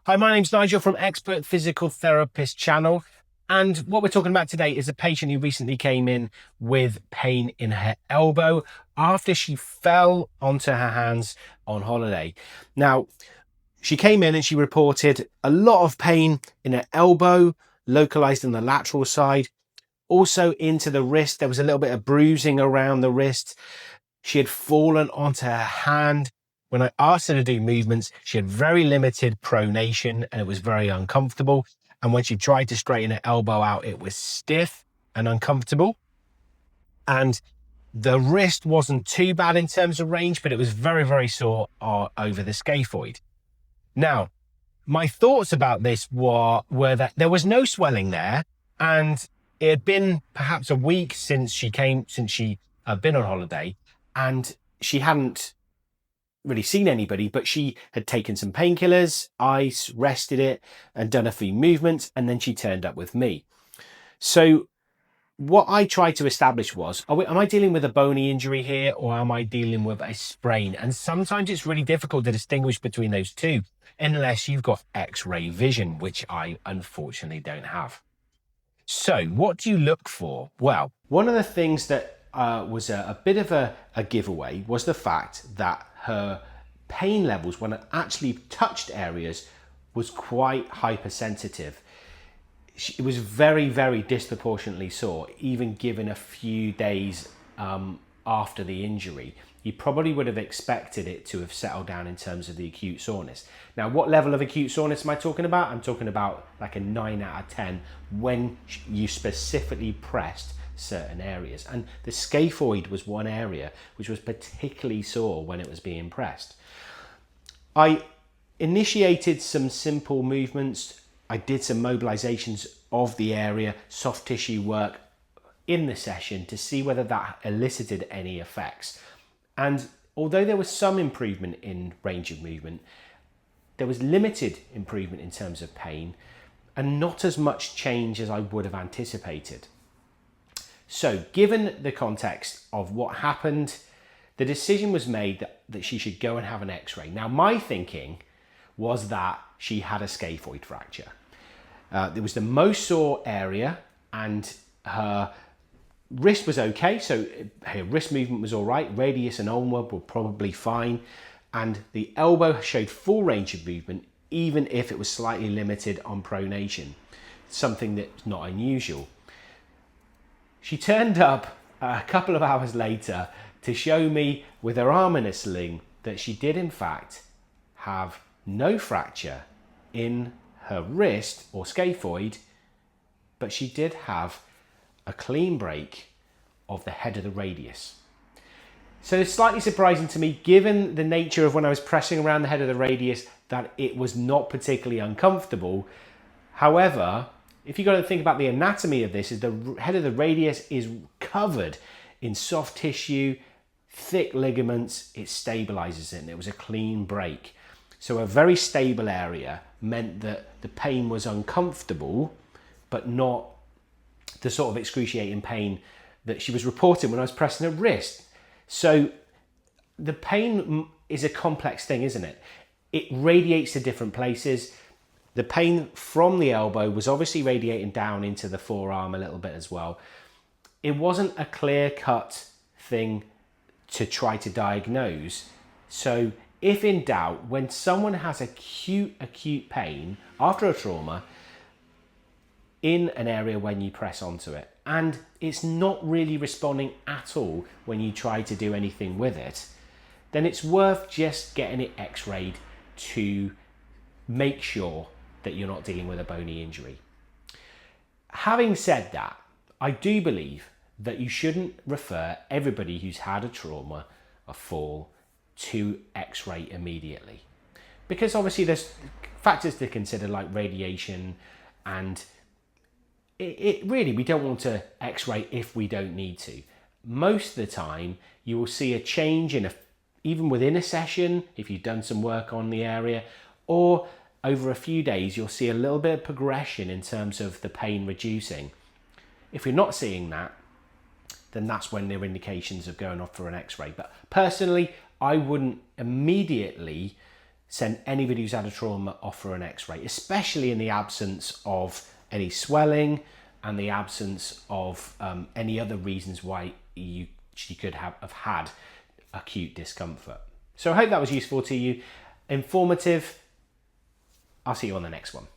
Hi, my name's Nigel from Expert Physical Therapist channel. And what we're talking about today is a patient who recently came in with pain in her elbow after she fell onto her hands on holiday. Now, she came in and she reported a lot of pain in her elbow, localized in the lateral side, also into the wrist. There was a little bit of bruising around the wrist. She had fallen onto her hand. When I asked her to do movements, she had very limited pronation and it was very uncomfortable. And when she tried to straighten her elbow out, it was stiff and uncomfortable. And the wrist wasn't too bad in terms of range, but it was very, very sore over the scaphoid. Now, my thoughts about this were that there was no swelling there, and it had been perhaps a week since she had been on holiday, and she hadn't really seen anybody, but she had taken some painkillers, ice, rested it, and done a few movements, and then she turned up with me. So what I tried to establish was, am I dealing with a bony injury here, or am I dealing with a sprain? And sometimes it's really difficult to distinguish between those two, unless you've got X-ray vision, which I unfortunately don't have. So what do you look for? Well, one of the things that was a bit of a giveaway was the fact that her pain levels when it actually touched areas was quite hypersensitive. It was very, very disproportionately sore, even given a few days after the injury. You probably would have expected it to have settled down in terms of the acute soreness. Now, what level of acute soreness am I talking about? I'm talking about like a 9 out of 10 when you specifically pressed certain areas. And the scaphoid was one area which was particularly sore when it was being pressed. I initiated some simple movements. I did some mobilizations of the area, soft tissue work in the session to see whether that elicited any effects. And although there was some improvement in range of movement, there was limited improvement in terms of pain and not as much change as I would have anticipated. So given the context of what happened, the decision was made that she should go and have an x-ray. Now, my thinking was that she had a scaphoid fracture. It was the most sore area, and her wrist was okay, so her wrist movement was all right. Radius and ulna were probably fine, and the elbow showed full range of movement, even if it was slightly limited on pronation, something that's not unusual. She turned up a couple of hours later to show me with her arm in a sling that she did in fact have no fracture in her wrist or scaphoid, but she did have a clean break of the head of the radius. So it's slightly surprising to me, given the nature of when I was pressing around the head of the radius, that it was not particularly uncomfortable. However, if you've got to think about the anatomy of this, is the head of the radius is covered in soft tissue, thick ligaments, it stabilizes it, and it was a clean break. So a very stable area meant that the pain was uncomfortable, but not the sort of excruciating pain that she was reporting when I was pressing her wrist. So the pain is a complex thing, isn't it? It radiates to different places. The pain from the elbow was obviously radiating down into the forearm a little bit as well. It wasn't a clear-cut thing to try to diagnose. So if in doubt, when someone has acute pain after a trauma in an area when you press onto it, and it's not really responding at all when you try to do anything with it, then it's worth just getting it x-rayed to make sure that you're not dealing with a bony injury. Having said that, I do believe that you shouldn't refer everybody who's had a trauma, a fall, to x-ray immediately. Because obviously there's factors to consider like radiation, and it really, we don't want to x-ray if we don't need to. Most of the time you will see a change even within a session if you've done some work on the area, or over a few days you'll see a little bit of progression in terms of the pain reducing. If you're not seeing that, then that's when there are indications of going off for an x-ray. But personally, I wouldn't immediately send anybody who's had a trauma off for an x-ray, especially in the absence of any swelling and the absence of any other reasons why she could have had acute discomfort. So I hope that was useful to you, informative. I'll see you on the next one.